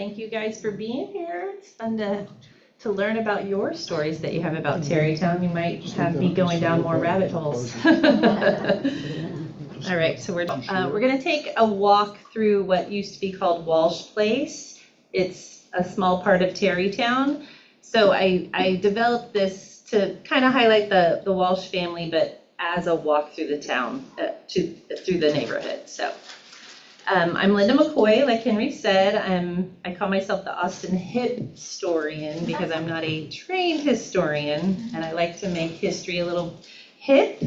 Thank you guys for being here. It's fun to learn about your stories that you have about Tarrytown. You might have me going down more rabbit holes. All right, so we're going to take a walk through what used to be called Walsh Place. It's a small part of Tarrytown. So I developed this to kind of highlight the Walsh family, but as a walk through the town, through the neighborhood. So I'm Linda McCoy, like Henry said. I call myself the Austin hip-storian because I'm not a trained historian, and I like to make history a little hip.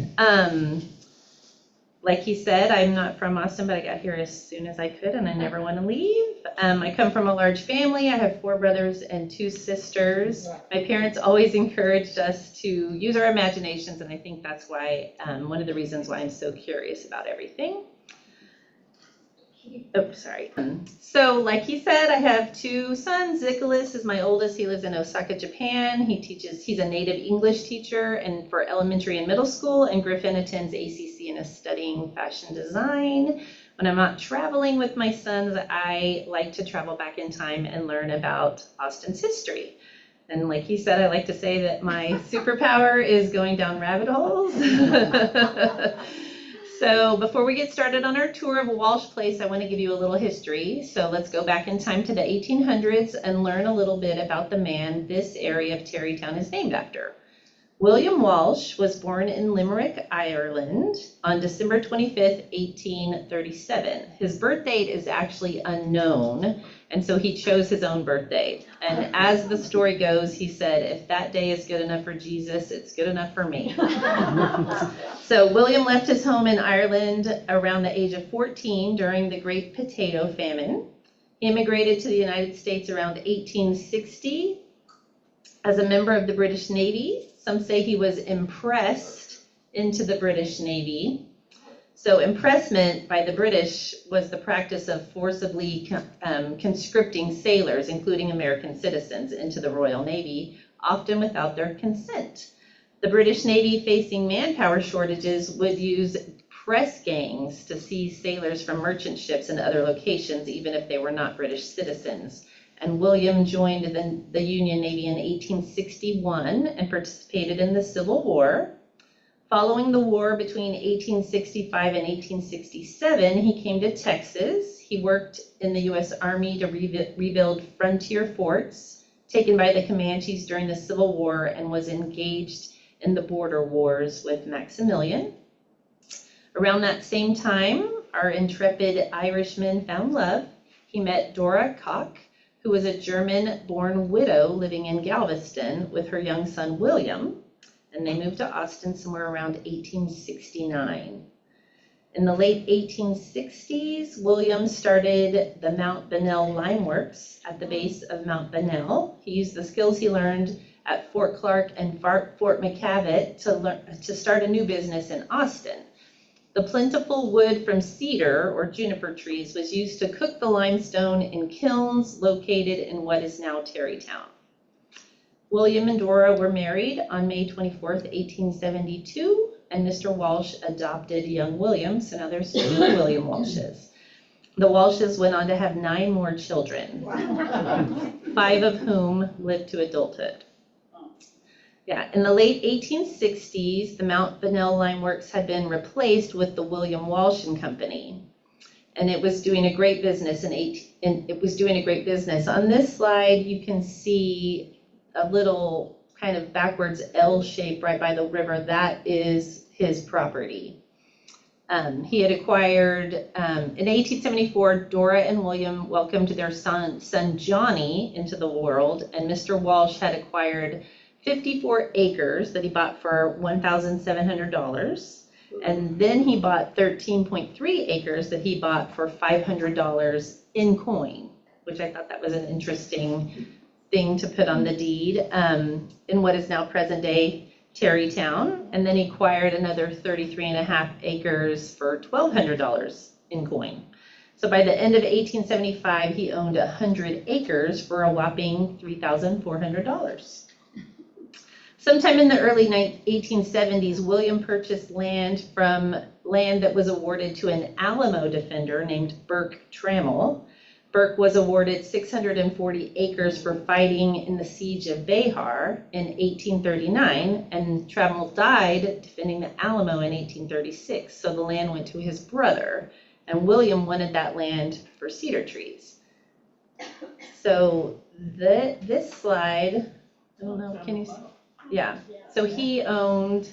Like he said, I'm not from Austin, but I got here as soon as I could, and I never want to leave. I come from a large family. I have 4 brothers and 2 sisters. My parents always encouraged us to use our imaginations, and I think that's why one of the reasons why I'm so curious about everything. Oh, sorry. So like he said, I have 2 sons. Zikolos is my oldest. He lives in Osaka, Japan. He's a native English teacher and for elementary and middle school, and Griffen attends ACC and is studying fashion design. When I'm not traveling with my sons, I like to travel back in time and learn about Austin's history. And like he said, I like to say that my superpower is going down rabbit holes. So before we get started on our tour of Walsh Place, I want to give you a little history. So let's go back in time to the 1800s and learn a little bit about the man this area of Tarrytown is named after. William Walsh was born in Limerick, Ireland on December 25th, 1837. His birth date is actually unknown, and so he chose his own birthday. And as the story goes, he said, if that day is good enough for Jesus, it's good enough for me. So William left his home in Ireland around the age of 14 during the Great Potato Famine. He immigrated to the United States around 1860 as a member of the British Navy. Some say he was impressed into the British Navy. So impressment by the British was the practice of forcibly conscripting sailors, including American citizens, into the Royal Navy, often without their consent. The British Navy, facing manpower shortages, would use press gangs to seize sailors from merchant ships and other locations, even if they were not British citizens. And William joined the Union Navy in 1861 and participated in the Civil War. Following the war between 1865 and 1867, he came to Texas. He worked in the U.S. Army to rebuild frontier forts taken by the Comanches during the Civil War and was engaged in the border wars with Maximilian. Around that same time, our intrepid Irishman found love. He met Dora, who was a German-born widow living in Galveston with her young son, William, and they moved to Austin somewhere around 1869. In the late 1860s, William started the Mount Bunnell Lime Works at the base of Mount Bunnell. He used the skills he learned at Fort Clark and Fort McCavitt to start a new business in Austin. The plentiful wood from cedar or juniper trees was used to cook the limestone in kilns located in what is now Tarrytown. William and Dora were married on May 24th, 1872, and Mr. Walsh adopted young William, so now there's 2 William Walshes. The Walshes went on to have 9 more children, 5 of whom lived to adulthood. Yeah, in the late 1860s, the Mount Bunnell Lime Works had been replaced with the William Walsh and Company, and it was doing a great business. On this slide, you can see a little kind of backwards L shape right by the river. That is his property. He had acquired, in 1874, Dora and William welcomed their son Johnny into the world, and Mr. Walsh had acquired 54 acres that he bought for $1,700. And then he bought 13.3 acres that he bought for $500 in coin, which I thought that was an interesting thing to put on the deed in what is now present day Tarrytown. And then he acquired another 33.5 acres for $1,200 in coin. So by the end of 1875, he owned 100 acres for a whopping $3,400. Sometime in the early 1870s, William purchased land that was awarded to an Alamo defender named Burke Trammell Burke was awarded 640 acres for fighting in the siege of Behar in 1839, and Trammell died defending the Alamo in 1836. So the land went to his brother, and William wanted that land for cedar trees. So this slide, I don't know, can you see? Yeah. So he owned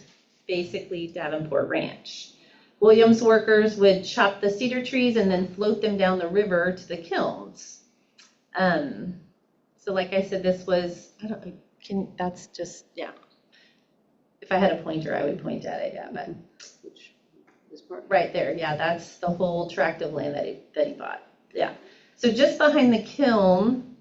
basically Davenport Ranch. William's workers would chop the cedar trees and then float them down the river to the kilns. So like I said, this was, that's just, yeah. If I had a pointer, I would point at it, yeah, but. This part? Right there, yeah, that's the whole tract of land that he bought, yeah. So just behind the kiln,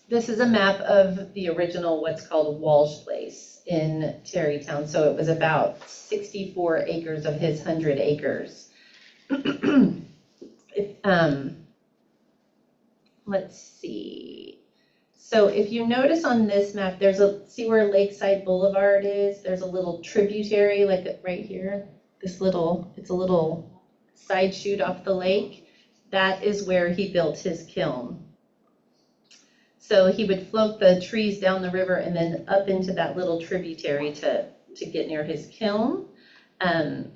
this is a map of the original, what's called Walsh Place in Tarrytown. So it was about 64 acres of his 100 acres. Let's see. So if you notice on this map, see where Lakeside Boulevard is? There's a little tributary, like right here. It's a little side chute off the lake. That is where he built his kiln. So he would float the trees down the river and then up into that little tributary to get near his kiln.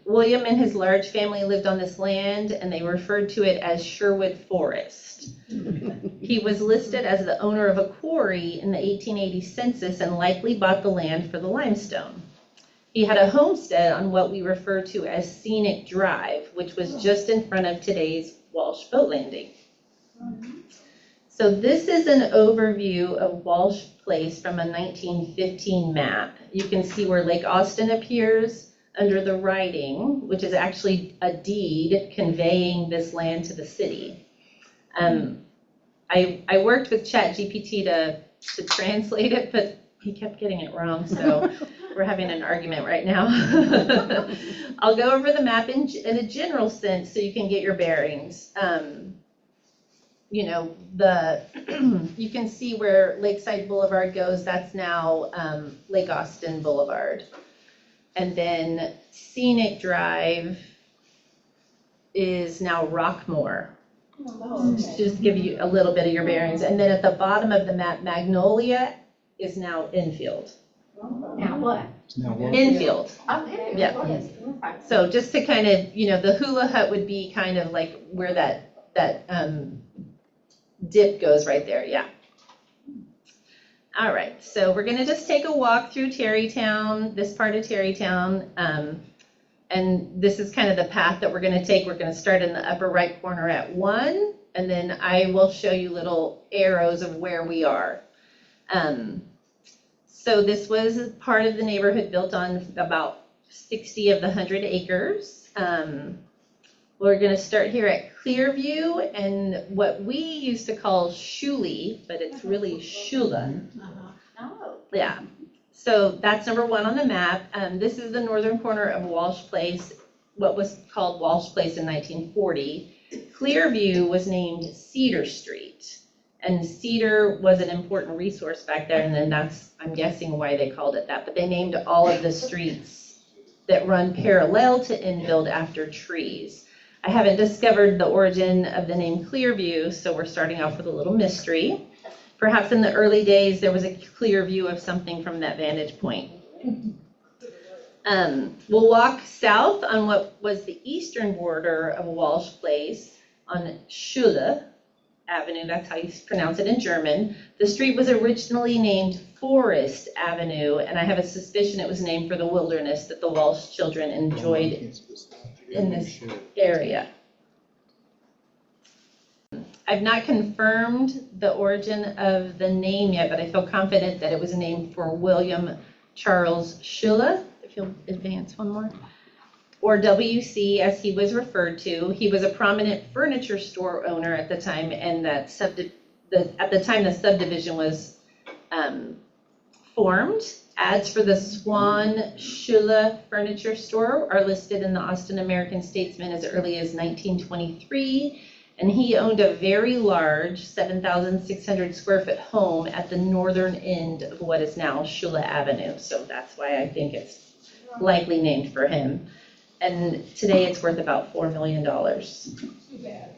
William and his large family lived on this land, and they referred to it as Sherwood Forest. He was listed as the owner of a quarry in the 1880 census and likely bought the land for the limestone. He had a homestead on what we refer to as Scenic Drive, which was just in front of today's Walsh Boat Landing. So this is an overview of Walsh Place from a 1915 map. You can see where Lake Austin appears under the writing, which is actually a deed conveying this land to the city. I worked with ChatGPT to translate it, but he kept getting it wrong, so we're having an argument right now. I'll go over the map in a general sense so you can get your bearings. You know, you can see where Lakeside Boulevard goes. That's now Lake Austin Boulevard. And then Scenic Drive is now Rockmore. Just give you a little bit of your bearings. And then at the bottom of the map, Magnolia is now Infield. Now what? Infield. Okay. Yeah. So just to kind of, you know, the hula hut would be kind of like where that dip goes right there, yeah. All right, so we're gonna just take a walk through Tarrytown, this part of Tarrytown, and this is kind of the path that we're gonna take. We're gonna start in the upper right corner at 1, and then I will show you little arrows of where we are. So this was part of the neighborhood built on about 60 of the 100 acres. We're going to start here at Clearview and what we used to call Shoal, but it's really Shula. Oh. Yeah. So that's number 1 on the map. This is the northern corner of Walsh Place, what was called Walsh Place in 1940. Clearview was named Cedar Street, and cedar was an important resource back there, and then that's, I'm guessing, why they called it that. But they named all of the streets that run parallel to Enfield after trees. I haven't discovered the origin of the name Clearview, so we're starting off with a little mystery. Perhaps in the early days, there was a clear view of something from that vantage point. We'll walk south on what was the eastern border of Walsh Place on Schule Avenue. That's how you pronounce it in German. The street was originally named Forest Avenue, and I have a suspicion it was named for the wilderness that the Walsh children enjoyed in this area. I've not confirmed the origin of the name yet, but I feel confident that it was named for William Charles Schule, if you'll advance one more, or WC as he was referred to. He was a prominent furniture store owner at the time, and that at the time the subdivision was formed. Ads for the Swan Schule furniture store are listed in the Austin American Statesman as early as 1923, and he owned a very large 7,600 square foot home at the northern end of what is now Schule Avenue, so that's why I think it's likely named for him. And today it's worth about $4 million. Too bad.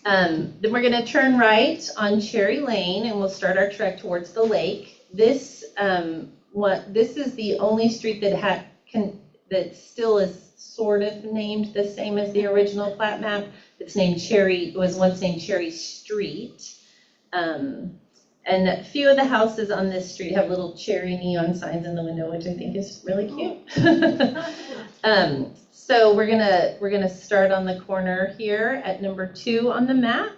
Then we're gonna turn right on Cherry Lane and we'll start our trek towards the lake. This is the only street that that still is sort of named the same as the original plat map. It's named Cherry, it was once named Cherry Street. And a few of the houses on this street have little cherry neon signs in the window, which I think is really cute. So we're gonna start on the corner here at number 2 on the map.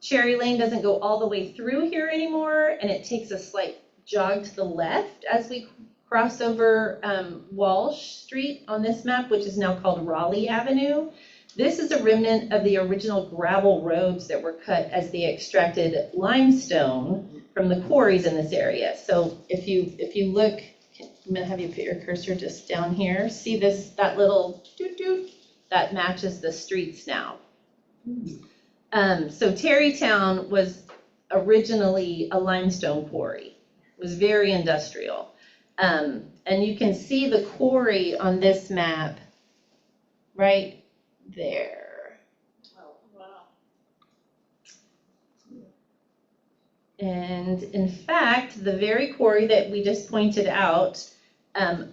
Cherry Lane doesn't go all the way through here anymore, and it takes a slight jog to the left as we cross over Walsh Street on this map, which is now called Raleigh Avenue. This is a remnant of the original gravel roads that were cut as they extracted limestone from the quarries in this area. So if you look, I'm gonna have you put your cursor just down here. See that little doot, that matches the streets now. So Tarrytown was originally a limestone quarry. It was very industrial. And you can see the quarry on this map right there. Oh, wow. And in fact, the very quarry that we just pointed out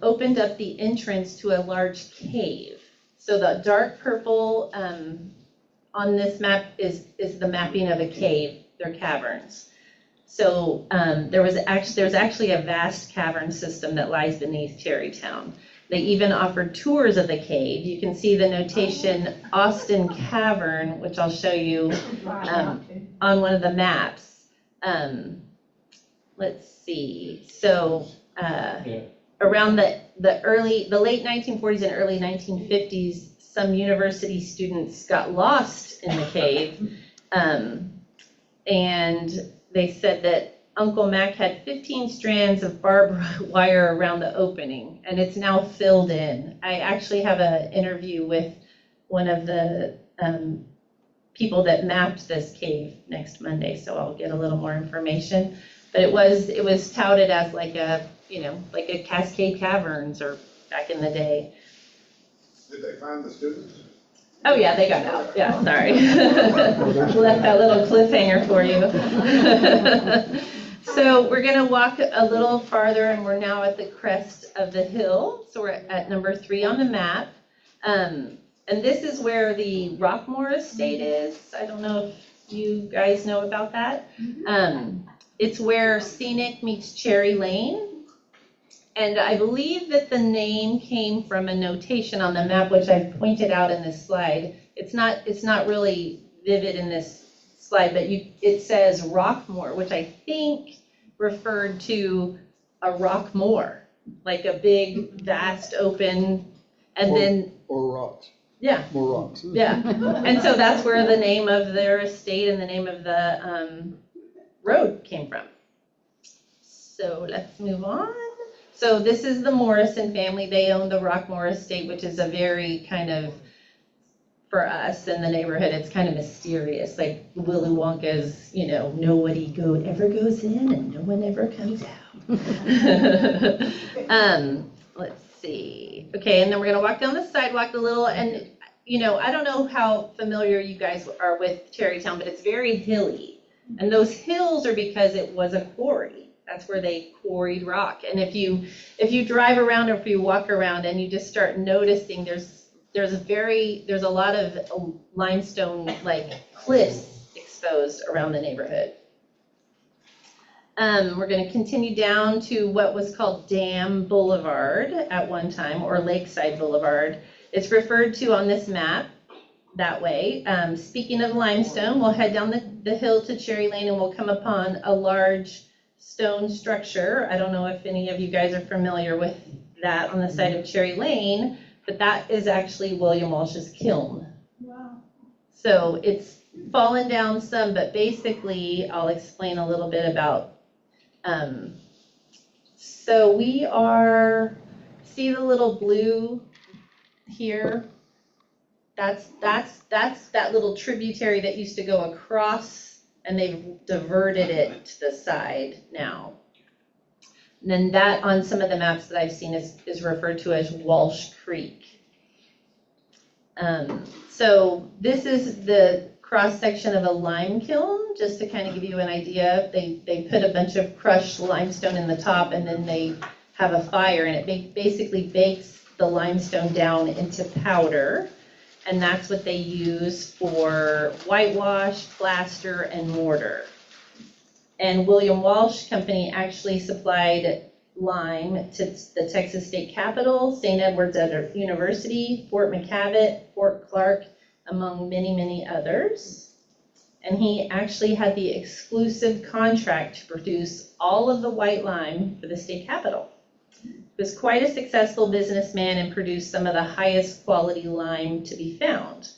opened up the entrance to a large cave. So the dark purple on this map is the mapping of a cave. They're caverns. So there's actually a vast cavern system that lies beneath Tarrytown. They even offered tours of the cave. You can see the notation Austin Cavern, which I'll show you on one of the maps. Let's see. So around the late 1940s and early 1950s, some university students got lost in the cave, and they said that Uncle Mac had 15 strands of barbed wire around the opening, and it's now filled in. I actually have an interview with one of the people that mapped this cave next Monday, so I'll get a little more information. But it was touted as like a Cascade Caverns or back in the day. Did they find the students? Oh yeah, they got out. Yeah, sorry. Left that little cliffhanger for you. So we're gonna walk a little farther and we're now at the crest of the hill. So we're at number 3 on the map. And this is where the Rockmore Estate is. I don't know if you guys know about that. It's where Scenic meets Cherry Lane. And I believe that the name came from a notation on the map, which I've pointed out in this slide. It's not really vivid in this slide, but it says Rockmore, which I think referred to a rock moor, like a big, vast, open, or rocks. Yeah. More rocks. Yeah. And so that's where the name of their estate and the name of the road came from. So let's move on. So this is the Morrison family. They own the Rockmore Estate, which is a very kind of, for us in the neighborhood, it's kind of mysterious. Like Willy Wonka's, nobody ever goes in and no one ever comes out. Let's see. Okay, and then we're gonna walk down the sidewalk a little, and I don't know how familiar you guys are with Tarrytown, but it's very hilly. And those hills are because it was a quarry. That's where they quarried rock. And if you drive around or if you walk around and you just start noticing there's a lot of limestone cliffs exposed around the neighborhood. We're going to continue down to what was called Dam Boulevard at one time, or Lakeside Boulevard. It's referred to on this map that way. Speaking of limestone, we'll head down the hill to Cherry Lane and we'll come upon a large stone structure. I don't know if any of you guys are familiar with that on the side of Cherry Lane, but that is actually William Walsh's kiln. Wow. So it's fallen down some, but basically I'll explain a little bit about, so we are, see the little blue here? That's that little tributary that used to go across, and they've diverted it to the side now. And then that on some of the maps that I've seen is referred to as Walsh Creek. So this is the cross-section of a lime kiln, just to kind of give you an idea. They put a bunch of crushed limestone in the top, and then they have a fire, and it basically bakes the limestone down into powder. And that's what they use for whitewash, plaster, and mortar. And William Walsh Company actually supplied lime to the Texas State Capitol, St. Edward's University, Fort McCavitt, Fort Clark, among many, many others. And he actually had the exclusive contract to produce all of the white lime for the state capitol. He was quite a successful businessman and produced some of the highest quality lime to be found.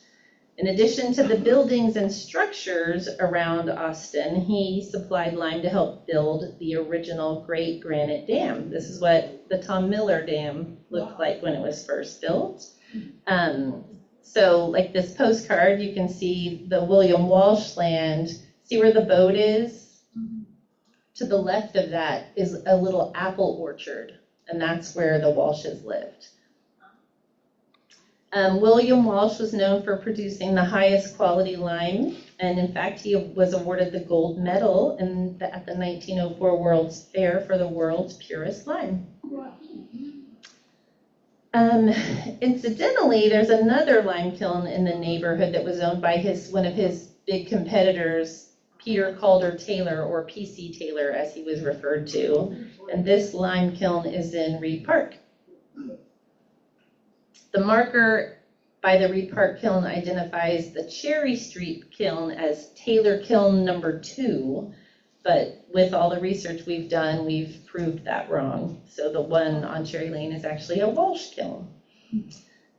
In addition to the buildings and structures around Austin, he supplied lime to help build the original Great Granite Dam. This is what the Tom Miller Dam looked like when it was first built. So like this postcard, you can see the William Walsh land. See where the boat is? To the left of that is a little apple orchard, and that's where the Walshes lived. William Walsh was known for producing the highest quality lime, and in fact, he was awarded the gold medal at the 1904 World's Fair for the world's purest lime. Incidentally, there's another lime kiln in the neighborhood that was owned by one of his big competitors, Peter Calder Taylor, or PC Taylor as he was referred to, and this lime kiln is in Reed Park. The marker by the Reed Park kiln identifies the Cherry Street kiln as Taylor Kiln number 2, but with all the research we've done, we've proved that wrong. So the one on Cherry Lane is actually a Walsh kiln.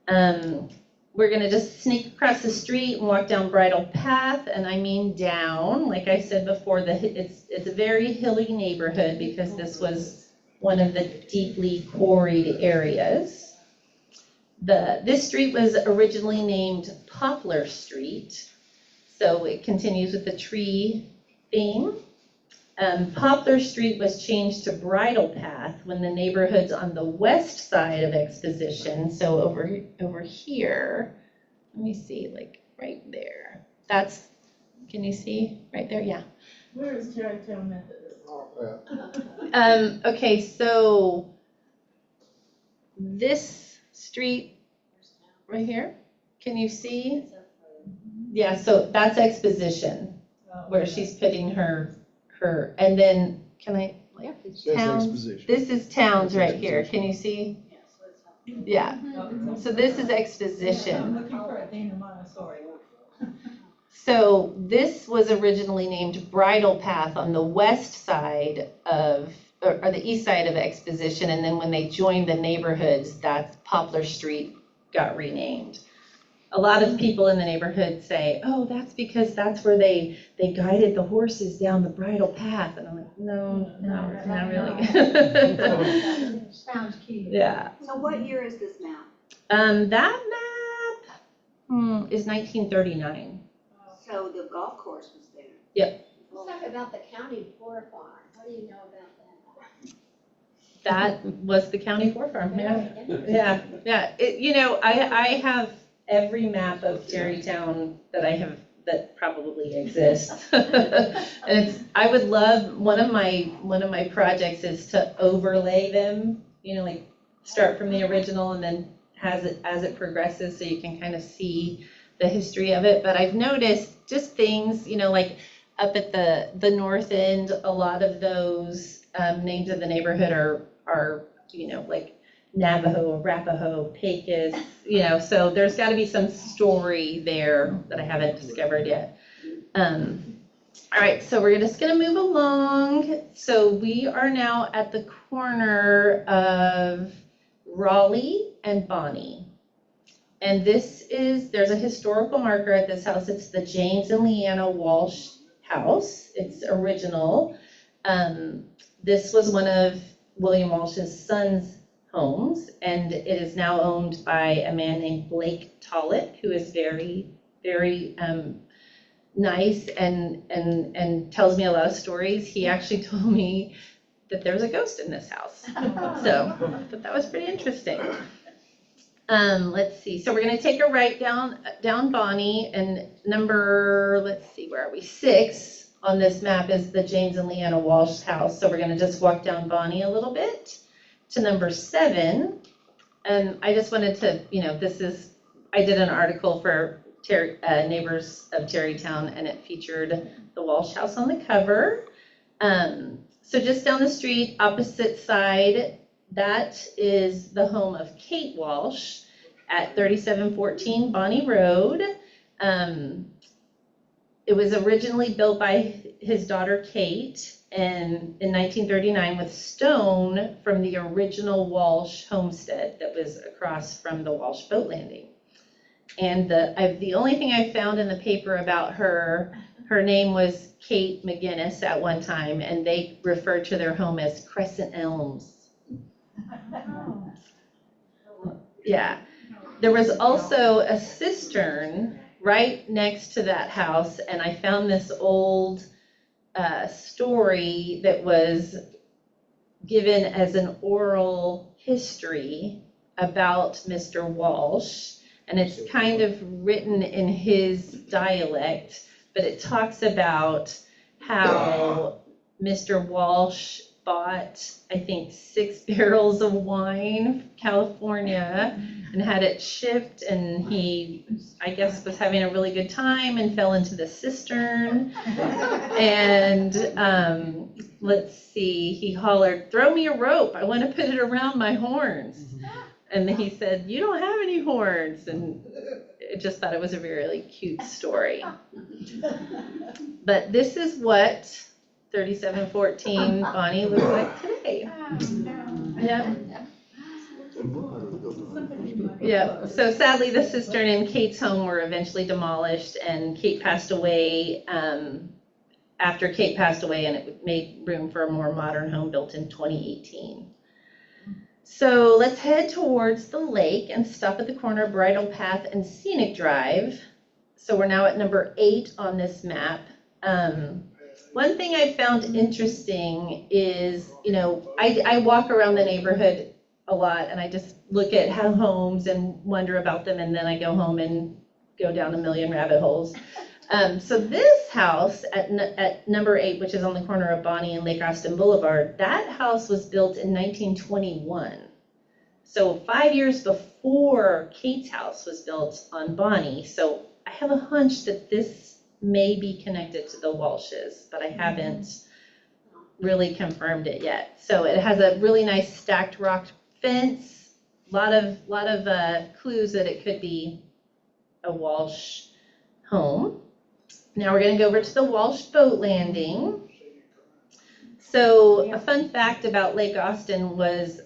We're gonna just sneak across the street and walk down Bridle Path, and I mean down. Like I said before, it's a very hilly neighborhood because this was one of the deeply quarried areas. This street was originally named Poplar Street, so it continues with the tree theme. Poplar Street was changed to Bridle Path when the neighborhoods on the west side of Exposition, so over here, let me see, like right there. Can you see right there? Yeah. Where is Tarrytown Methodist? Okay, so this street right here, can you see? Yeah, so that's Exposition, where she's putting her, and then, can I, like, Towns? This is Towns right here, can you see? Yeah, so this is Exposition. I'm looking for a Dana Montessori. So this was originally named Bridle Path on the west side of, or the east side of Exposition, and then when they joined the neighborhoods, that's Poplar Street got renamed. A lot of people in the neighborhood say, oh, that's because that's where they guided the horses down the bridle path. And I'm like, no, not really. Sounds cute. Yeah. So what year is this map? That map is 1939. So the golf course was there. Yep. Let's talk about the county poor farm. What do you know about that? That was the county poor farm. Yeah. I have every map of Tarrytown that probably exists. And I would love, one of my projects is to overlay them, like start from the original and then as it progresses so you can kind of see the history of it. But I've noticed just things, like up at the north end, a lot of those names of the neighborhood are like Navajo, Arapaho, Pecos, so there's got to be some story there that I haven't discovered yet. All right, so we're just going to move along. So we are now at the corner of Raleigh and Bonnie. And there's a historical marker at this house. It's the James and Leanna Walsh house. It's original. This was one of William Walsh's son's homes, and it is now owned by a man named Blake Tollett, who is very, very nice and tells me a lot of stories. He actually told me that there's a ghost in this house. So I thought that was pretty interesting. Let's see. So we're going to take a right down Bonnie, and number, let's see, where are we? 6 on this map is the James and Leanna Walsh house. So we're going to just walk down Bonnie a little bit to number 7. And I just wanted to, I did an article for Neighbors of Tarrytown, and it featured the Walsh house on the cover. So just down the street, opposite side, that is the home of Kate Walsh at 3714 Bonnie Road. It was originally built by his daughter Kate in 1939 with stone from the original Walsh homestead that was across from the Walsh Boat Landing. And the only thing I found in the paper about her name was Kate McGinnis at one time, and they referred to their home as Crescent Elms. Yeah. There was also a cistern right next to that house, and I found this old story that was given as an oral history about Mr. Walsh, and it's kind of written in his dialect, but it talks about how Mr. Walsh bought, I think, 6 barrels of wine from California and had it shipped, and he, I guess, was having a really good time and fell into the cistern. And let's see, he hollered, "Throw me a rope, I want to put it around my horns." And he said, "You don't have any horns." And I just thought it was a really cute story. But this is what 3714 Bonnie looks like today. Yep. Yeah. So sadly, the cistern in Kate's home were eventually demolished, and Kate passed away after Kate passed away, and it made room for a more modern home built in 2018. So let's head towards the lake and stop at the corner of Bridle Path and Scenic Drive. So we're now at number 8 on this map. One thing I found interesting is, I walk around the neighborhood a lot, and I just look at homes and wonder about them, and then I go home and go down a million rabbit holes. So this house at number 8, which is on the corner of Bonnie and Lake Austin Boulevard, that house was built in 1921. So 5 years before Kate's house was built on Bonnie. So I have a hunch that this may be connected to the Walshes, but I haven't really confirmed it yet. So it has a really nice stacked rock fence, a lot of clues that it could be a Walsh home. Now we're going to go over to the Walsh Boat Landing. So a fun fact about Lake Austin was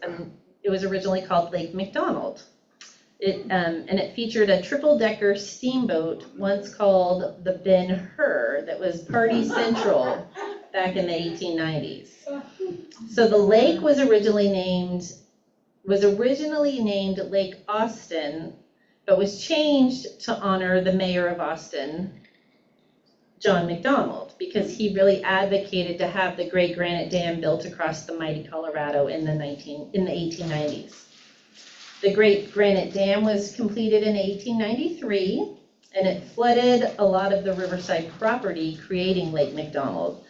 it was originally called Lake McDonald. And it featured a triple-decker steamboat once called the Ben-Hur that was Party Central back in the 1890s. So the lake was originally named Lake Austin, but was changed to honor the mayor of Austin, John McDonald, because he really advocated to have the Great Granite Dam built across the mighty Colorado in the 1890s. The Great Granite Dam was completed in 1893, and it flooded a lot of the riverside property, creating Lake McDonald.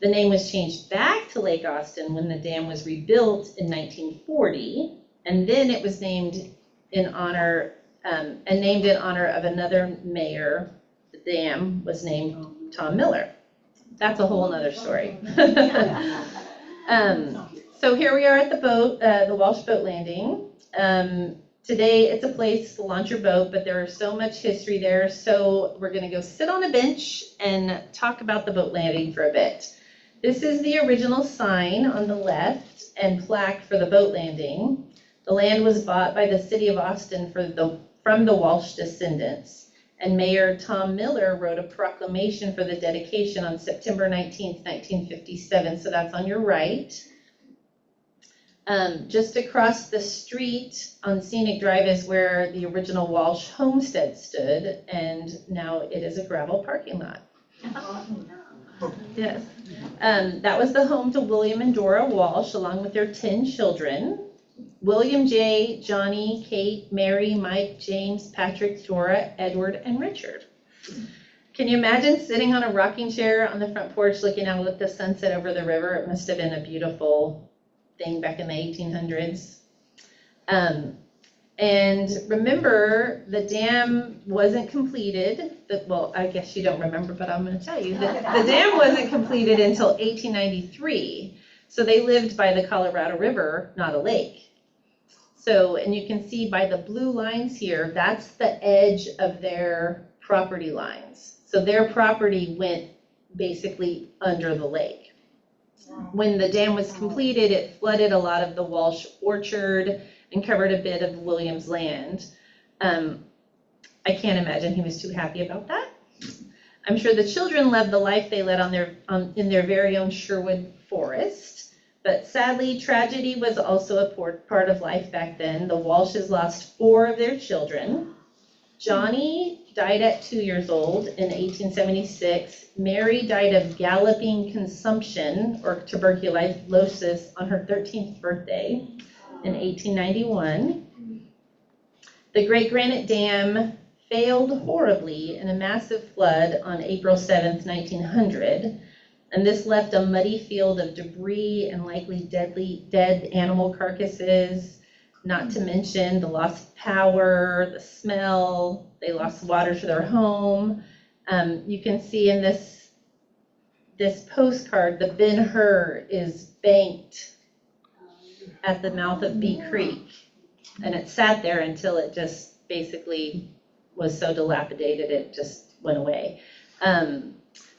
The name was changed back to Lake Austin when the dam was rebuilt in 1940, and then it was named in honor of another mayor. The dam was named Tom Miller. That's a whole other story. So here we are at the Walsh Boat Landing. Today it's a place to launch your boat, but there is so much history there, so we're going to go sit on a bench and talk about the boat landing for a bit. This is the original sign on the left and plaque for the boat landing. The land was bought by the city of Austin from the Walsh descendants, and Mayor Tom Miller wrote a proclamation for the dedication on September 19th, 1957, so that's on your right. Just across the street on Scenic Drive is where the original Walsh homestead stood, and now it is a gravel parking lot. Yes. That was the home to William and Dora Walsh, along with their 10 children. William J., Johnny, Kate, Mary, Mike, James, Patrick, Dora, Edward, and Richard. Can you imagine sitting on a rocking chair on the front porch looking out at the sunset over the river? It must have been a beautiful thing back in the 1800s. And remember, the dam wasn't completed. Well, I guess you don't remember, but I'm going to tell you. The dam wasn't completed until 1893. So they lived by the Colorado River, not a lake. So, and you can see by the blue lines here, that's the edge of their property lines. So their property went basically under the lake. When the dam was completed, it flooded a lot of the Walsh orchard and covered a bit of William's land. I can't imagine he was too happy about that. I'm sure the children loved the life they led in their very own Sherwood forest. But sadly, tragedy was also a part of life back then. The Walshes lost 4 of their children. Johnny died at 2 years old in 1876. Mary died of galloping consumption or tuberculosis on her 13th birthday in 1891. The Great Granite Dam failed horribly in a massive flood on April 7th, 1900. And this left a muddy field of debris and likely dead animal carcasses, not to mention the loss of power, the smell, they lost water to their home. You can see in this postcard, the Ben-Hur is banked at the mouth of Bee Creek. And it sat there until it just basically was so dilapidated, it just went away.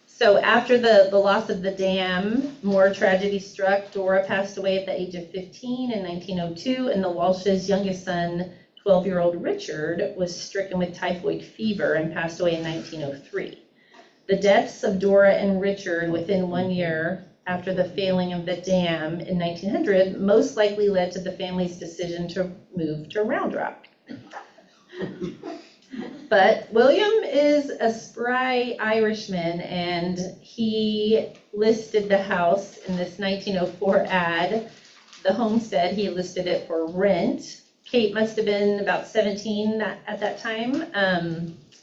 So after the loss of the dam, more tragedy struck. Dora passed away at the age of 15 in 1902, and the Walsh's youngest son, 12-year-old Richard, was stricken with typhoid fever and passed away in 1903. The deaths of Dora and Richard within 1 year after the failing of the dam in 1900 most likely led to the family's decision to move to Round Rock. But William is a spry Irishman, and he listed the house in this 1904 ad. The homestead, he listed it for rent. Kate must have been about 17 at that time.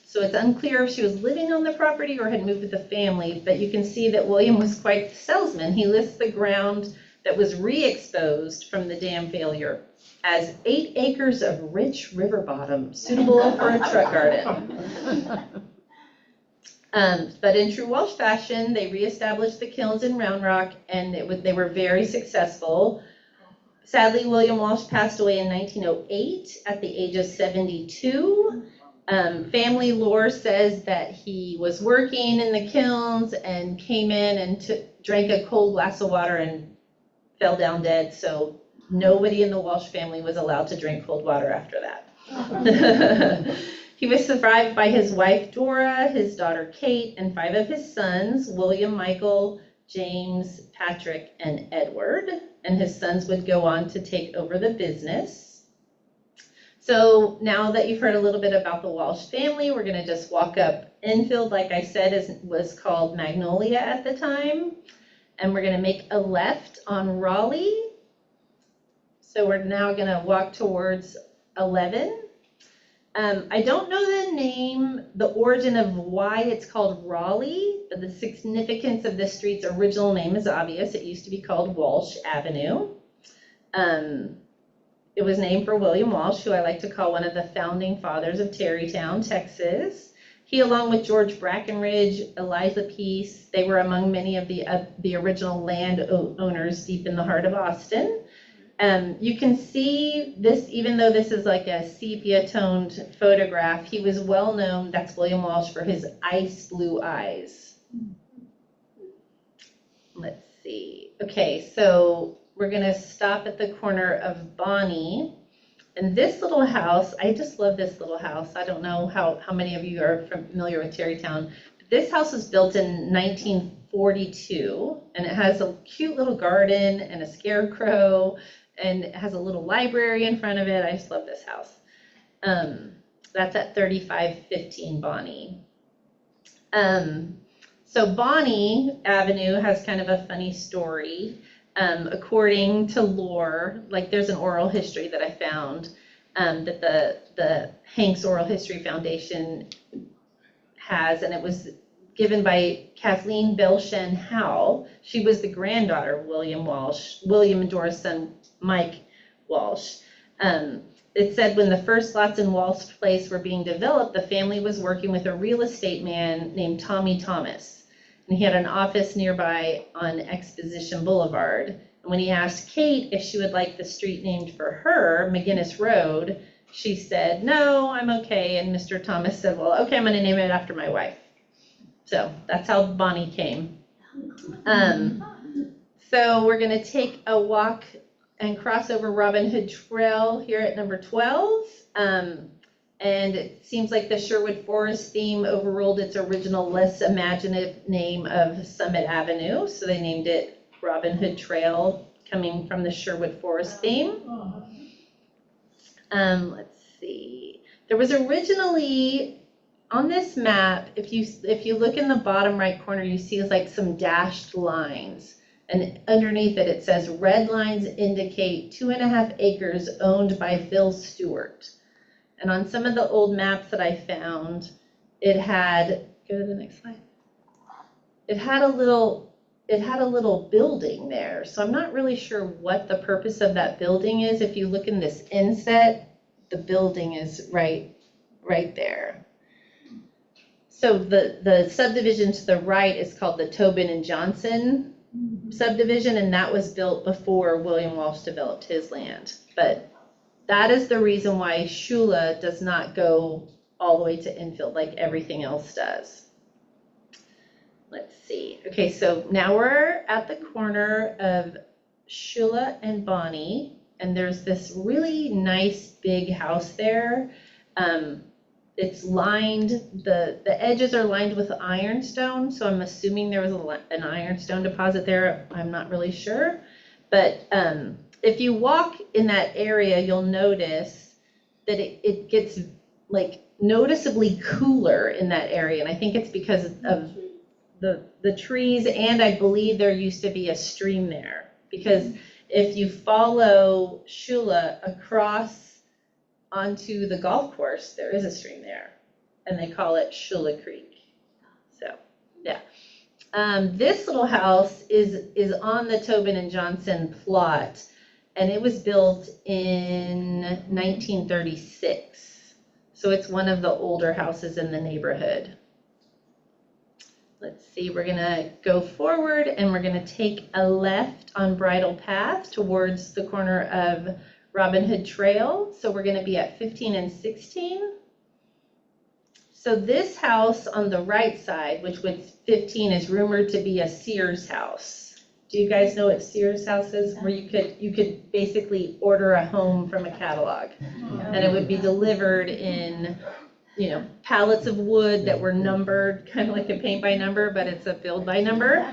So it's unclear if she was living on the property or had moved with the family, but you can see that William was quite the salesman. He lists the ground that was re-exposed from the dam failure as 8 acres of rich river bottom, suitable for a truck garden. But in true Walsh fashion, they reestablished the kilns in Round Rock, and they were very successful. Sadly, William Walsh passed away in 1908 at the age of 72. Family lore says that he was working in the kilns and came in and drank a cold glass of water and fell down dead. So nobody in the Walsh family was allowed to drink cold water after that. He was survived by his wife, Dora, his daughter, Kate, and 5 of his sons, William, Michael, James, Patrick, and Edward. And his sons would go on to take over the business. So now that you've heard a little bit about the Walsh family, we're going to just walk up. Enfield, like I said, was called Magnolia at the time. And we're going to make a left on Raleigh. So we're now going to walk towards 11. I don't know the origin of why it's called Raleigh, but the significance of the street's original name is obvious. It used to be called Walsh Avenue. It was named for William Walsh, who I like to call one of the founding fathers of Tarrytown, Texas. He, along with George Brackenridge, Eliza Peace, they were among many of the original land owners deep in the heart of Austin. You can see this, even though this is like a sepia-toned photograph, he was well known, that's William Walsh, for his ice blue eyes. Let's see. Okay, so we're going to stop at the corner of Bonnie. And this little house, I just love this little house. I don't know how many of you are familiar with Tarrytown. This house was built in 1942, and it has a cute little garden and a scarecrow, and it has a little library in front of it. I just love this house. That's at 3515 Bonnie. So Bonnie Avenue has kind of a funny story. according to lore, like there's an oral history that I found that the Hanks Oral History Foundation has, and it was given by Kathleen Belshen Howe. She was the granddaughter of William and Dora's son, Mike Walsh. It said when the first lots in Walsh Place were being developed, the family was working with a real estate man named Tommy Thomas. And he had an office nearby on Exposition Boulevard. And when he asked Kate if she would like the street named for her, McGinnis Road, she said, no, I'm okay. And Mr. Thomas said, well, okay, I'm going to name it after my wife. So that's how Bonnie came. So we're going to take a walk and cross over Robin Hood Trail here at number 12. And it seems like the Sherwood Forest theme overruled its original less imaginative name of Summit Avenue. So they named it Robin Hood Trail, coming from the Sherwood Forest theme. Let's see. There was originally, on this map, if you look in the bottom right corner, you see like some dashed lines. And underneath it says, red lines indicate 2.5 acres owned by Phil Stewart. And on some of the old maps that I found, it had, go to the next slide. It had a little building there. So I'm not really sure what the purpose of that building is. If you look in this inset, the building is right there. So the subdivision to the right is called the Tobin and Johnson subdivision, and that was built before William Walsh developed his land. But that is the reason why Shula does not go all the way to infield like everything else does. Let's see. Okay, so now we're at the corner of Shula and Bonnie, and there's this really nice big house there. It's lined, the edges are lined with ironstone, so I'm assuming there was an ironstone deposit there. I'm not really sure. But if you walk in that area, you'll notice that it gets like noticeably cooler in that area. And I think it's because of the trees, and I believe there used to be a stream there. Because if you follow Shula across onto the golf course, there is a stream there, and they call it Shula Creek. So, yeah. This little house is on the Tobin and Johnson plot, and it was built in 1936. So it's one of the older houses in the neighborhood. Let's see, we're gonna go forward and we're gonna take a left on Bridle Path towards the corner of Robin Hood Trail. So we're gonna be at 15 and 16. So this house on the right side, which was 15, is rumored to be a Sears house. Do you guys know what Sears house is? Where you could basically order a home from a catalog, and it would be delivered in, pallets of wood that were numbered, kind of like a paint by number, but it's a build by number.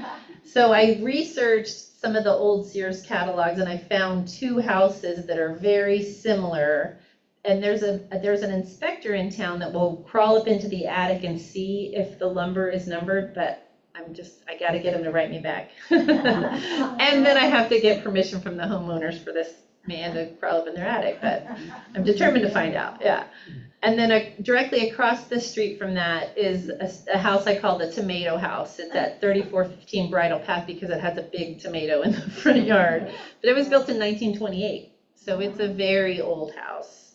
So I researched some of the old Sears catalogs, and I found 2 houses that are very similar. And there's an inspector in town that will crawl up into the attic and see if the lumber is numbered, but I got to get him to write me back. And then I have to get permission from the homeowners for this man to crawl up in their attic, but I'm determined to find out, yeah. And then directly across the street from that is a house I call the Tomato House. It's at 3415 Bridle Path because it has a big tomato in the front yard. But it was built in 1928, so it's a very old house.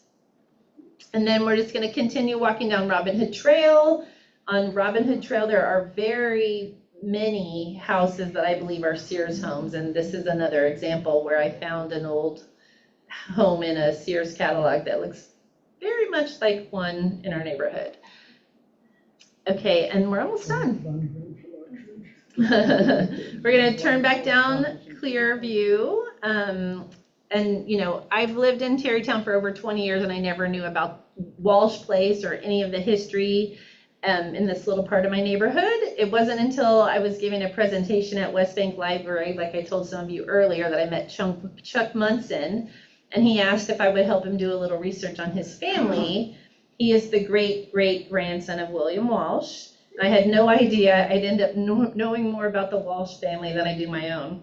And then we're just going to continue walking down Robin Hood Trail. On Robin Hood Trail, there are very many houses that I believe are Sears homes, and this is another example where I found an old home in a Sears catalog that looks very much like one in our neighborhood. Okay, and we're almost done. We're going to turn back down Clearview. And, I've lived in Tarrytown for over 20 years, and I never knew about Walsh Place or any of the history in this little part of my neighborhood. It wasn't until I was giving a presentation at West Bank Library, like I told some of you earlier, that I met Chuck Munson, and he asked if I would help him do a little research on his family. He is the great-great-grandson of William Walsh, I had no idea I'd end up knowing more about the Walsh family than I do my own.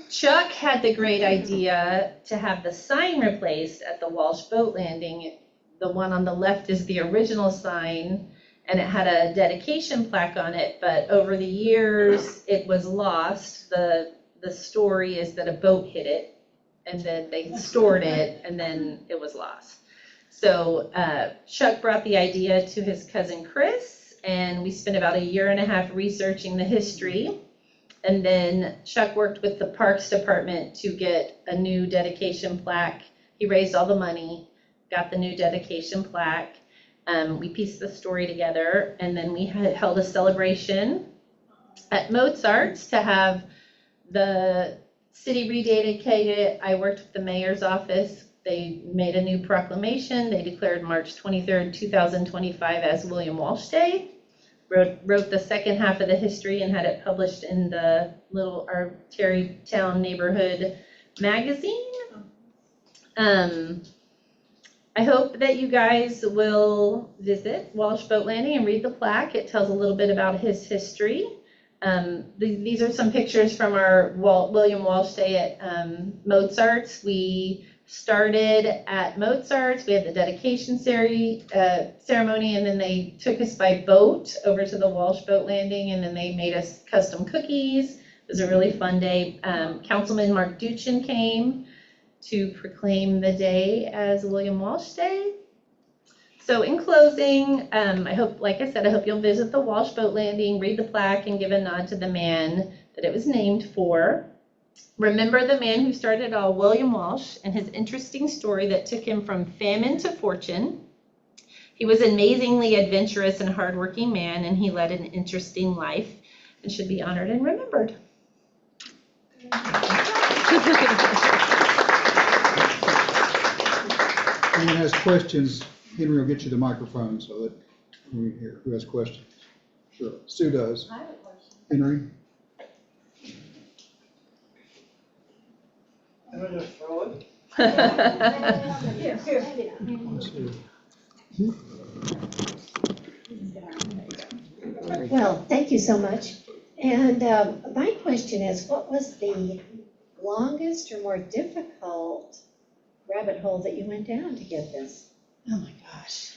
Chuck had the great idea to have the sign replaced at the Walsh Boat Landing. The one on the left is the original sign, and it had a dedication plaque on it, but over the years it was lost. The story is that a boat hit it, and then they stored it, and then it was lost. So Chuck brought the idea to his cousin Chris, and we spent about 1.5 years researching the history. And then Chuck worked with the Parks Department to get a new dedication plaque. He raised all the money, got the new dedication plaque. We pieced the story together, and then we held a celebration at Mozart's to have the city rededicated. I worked with the mayor's office. They made a new proclamation. They declared March 23rd, 2025 as William Walsh Day. Wrote the second half of the history and had it published in the our Tarrytown neighborhood magazine. I hope that you guys will visit Walsh Boat Landing and read the plaque. It tells a little bit about his history. These are some pictures from our William Walsh Day at Mozart's. We started at Mozart's. We had the dedication ceremony, and then they took us by boat over to the Walsh Boat Landing, and then they made us custom cookies. It was a really fun day. Councilman Mark Duchin came to proclaim the day as William Walsh Day. So in closing, I hope, like I said, I hope you'll visit the Walsh Boat Landing, read the plaque, and give a nod to the man that it was named for. Remember the man who started it all, William Walsh, and his interesting story that took him from famine to fortune. He was an amazingly adventurous and hardworking man, and he led an interesting life and should be honored and remembered. Anyone has questions, Henry will get you the microphone so that we hear who has questions. Sure, Sue does. I have a question. Henry? Can I just throw it? Let's see. Well, thank you so much. And my question is, what was the longest or more difficult rabbit hole that you went down to get this? Oh my gosh.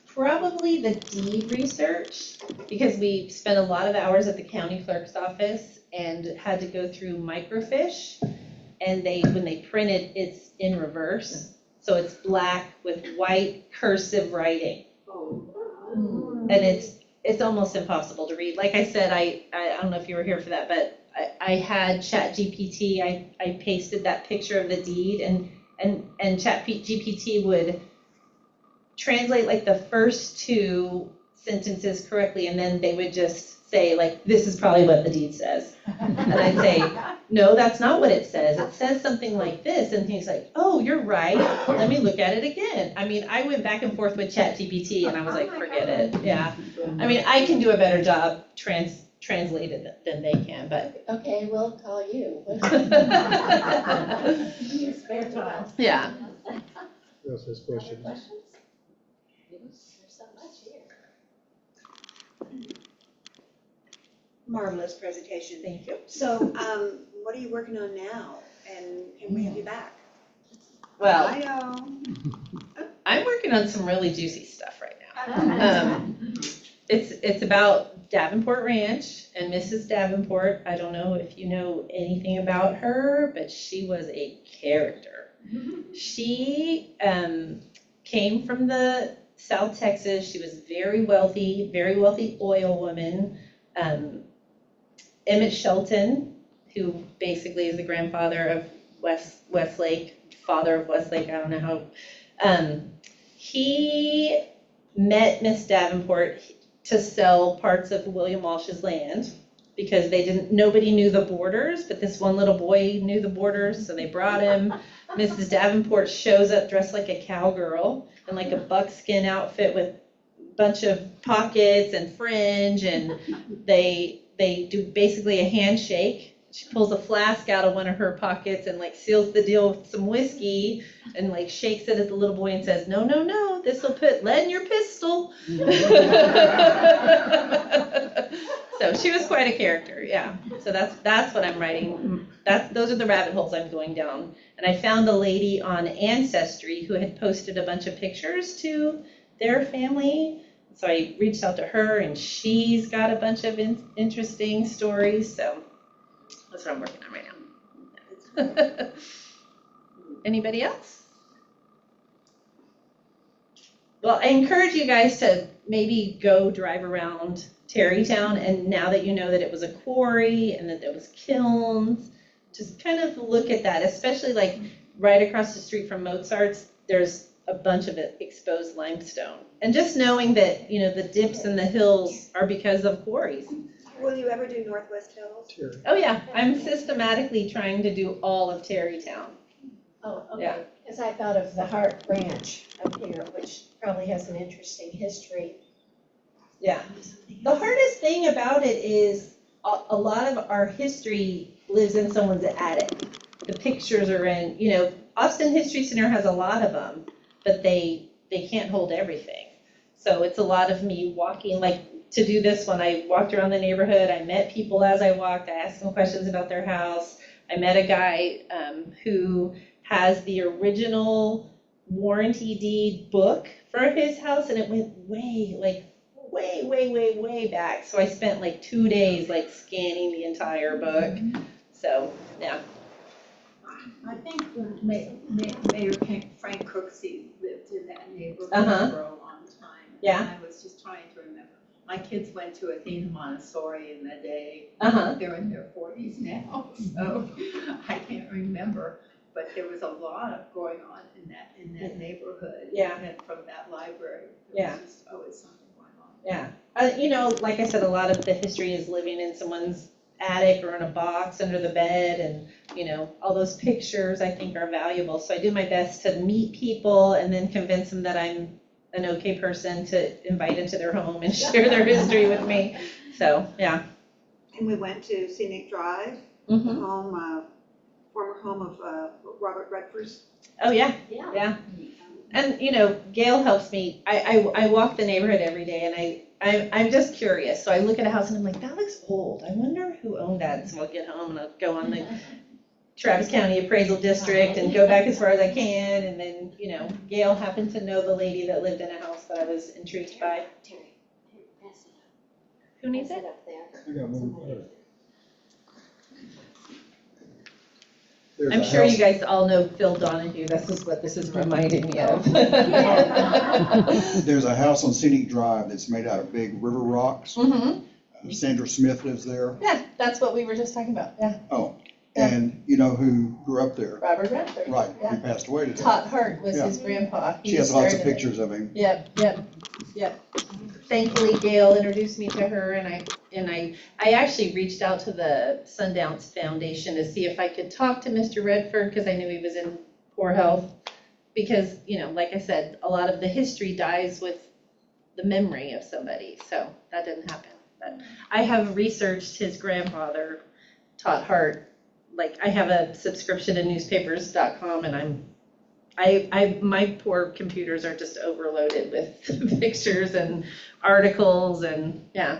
Probably the deed research, because we spent a lot of hours at the county clerk's office and had to go through microfiche, and when they print it, it's in reverse. So it's black with white cursive writing. And it's almost impossible to read. Like I said, I don't know if you were here for that, but I had ChatGPT. I pasted that picture of the deed, and ChatGPT would translate like the first 2 sentences correctly, and then they would just say, like, this is probably what the deed says. And I'd say, no, that's not what it says. It says something like this. And he's like, oh, you're right. Let me look at it again. I mean, I went back and forth with ChatGPT, and I was like, forget it. Yeah. I mean, I can do a better job translated than they can, but. Okay, we'll call you. Spare time. Yeah. Who else has questions? There's so much here. Marvelous presentation. Thank you. So, what are you working on now? And can we have you back? Well, I know. I'm working on some really juicy stuff right now. It's about Davenport Ranch and Mrs. Davenport. I don't know if you know anything about her, but she was a character. She came from the South Texas. She was very wealthy oil woman. Emmett Shelton, who basically is the grandfather of Westlake, father of Westlake, I don't know how. He met Miss Davenport to sell parts of William Walsh's land because nobody knew the borders, but this one little boy knew the borders, so they brought him. Mrs. Davenport shows up dressed like a cowgirl in like a buckskin outfit with a bunch of pockets and fringe, and they do basically a handshake. she pulls a flask out of one of her pockets and like seals the deal with some whiskey and like shakes it at the little boy and says, no, no, no, this will put lead in your pistol. So she was quite a character, yeah. So that's what I'm writing. Those are the rabbit holes I'm going down. And I found a lady on Ancestry who had posted a bunch of pictures to their family. So I reached out to her, and she's got a bunch of interesting stories. So that's what I'm working on right now. Anybody else? Well, I encourage you guys to maybe go drive around Tarrytown, and now that you know that it was a quarry and that there was kilns, just kind of look at that, especially like right across the street from Mozart's, there's a bunch of exposed limestone. And just knowing that, you know, the dips in the hills are because of quarries. Will you ever do Northwest Hills? Sure. Oh yeah, I'm systematically trying to do all of Tarrytown. Oh, Yeah. okay, because I thought of the Hart Ranch up here, which probably has an interesting history. Yeah. The hardest thing about it is a lot of our history lives in someone's attic. The pictures are in, you know, Austin History Center has a lot of them, but they can't hold everything. So it's a lot of me walking, like to do this one, I walked around the neighborhood, I met people as I walked, I asked them questions about their house. I met a guy who has the original warranty deed book for his house, and it went way back. So I spent like 2 days like scanning the entire book. So yeah. I think Mayor Frank Cooksey lived in that neighborhood Uh-huh. for a long time. Yeah. And I was just trying to remember. My kids went to Athena Montessori in the day. Uh-huh. They're in their 40s now, so I can't remember. But there was a lot of going on in that neighborhood. Yeah. And from that library, Yeah. there was just always something going on. Yeah. You know, like I said, a lot of the history is living in someone's attic or in a box under the bed, and you know, all those pictures I think are valuable. So I do my best to meet people and then convince them that I'm an okay person to invite into their home and share their history with me. So yeah. And we went to Scenic Drive, Mm-hmm. home, former home of Robert Redford's. Oh yeah. Yeah. Yeah. And you know, Gail helps me. I walk the neighborhood every day, and I'm just curious. So I look at a house and I'm like, that looks old. I wonder who owned that. So I'll get home and I'll go on the Travis County Appraisal District and go back as far as I can. And then, you know, Gail happened to know the lady that lived in a house that I was intrigued by. Terry, pass it up. Who needs Pass it? up there. I got one. Somebody. There's I'm a sure house- you guys all know Phil Donahue. This is what this is reminding me of. There's a house on Scenic Drive that's made out of big river rocks. Mm-hmm. Sandra Smith lives there. Yeah, that's what we were just talking about. Yeah, Oh, Yeah. and you know who grew up there? Robert Redford. Right, Yeah. he passed away today. Todd Hart was Yeah. his grandpa. He She has lots of started it. pictures of him. Yep. Thankfully, Gail introduced me to her, and I actually reached out to the Sundance Foundation to see if I could talk to Mr. Redford, because I knew he was in poor health. Because, you know, like I said, a lot of the history dies with the memory of somebody, so that didn't happen. But I have researched his grandfather, Todd Hart. Like, I have a subscription to newspapers.com, and my poor computers are just overloaded with pictures and articles, and yeah.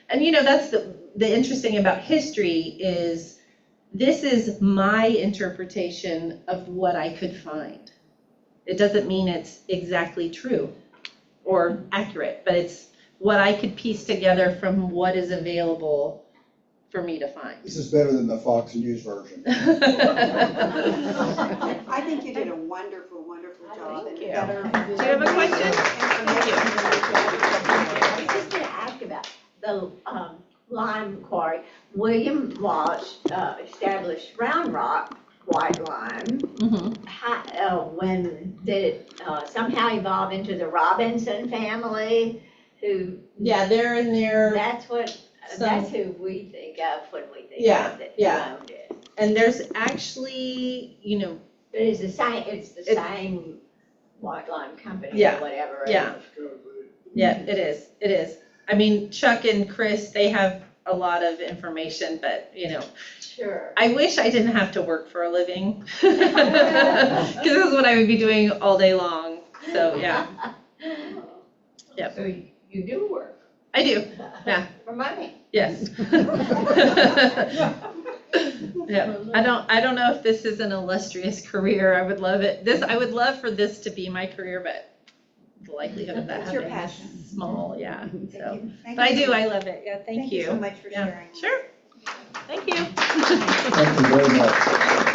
And you know, that's the interesting about history is this is my interpretation of what I could find. It doesn't mean it's exactly true or accurate, but it's what I could piece together from what is available for me to find. This is better than the Fox News version. I think you did a wonderful job. Thank and you. better- Do you have a question? Thank you. I was just gonna ask about the lime quarry. William Walsh established Round Rock white lime. Mhm. When did it somehow evolve into the Robinson family? Who, Yeah, they're in there, that's Some- who we think of when we think Yeah, of that yeah. owned it. and there's actually, you know, But it's the It- same white lime company Yeah, or whatever. yeah. Yeah, it is. I mean, Chuck and Chris, they have a lot of information, but, Sure. I wish I didn't have to work for a living. Because this is what I would be doing all day long. So, yeah, Yep. So you do work I do. Yeah. for money. Yes. Yeah. I don't know if this is an illustrious career. I would love it. I would love for this to be my career, but the likelihood of that It's your happening passion. is small. Yeah. Thank So, you. Thank but I you. do. I love it. Yeah. Thank you. so much for Yeah. sharing. Sure. Thank you. Thank you very much.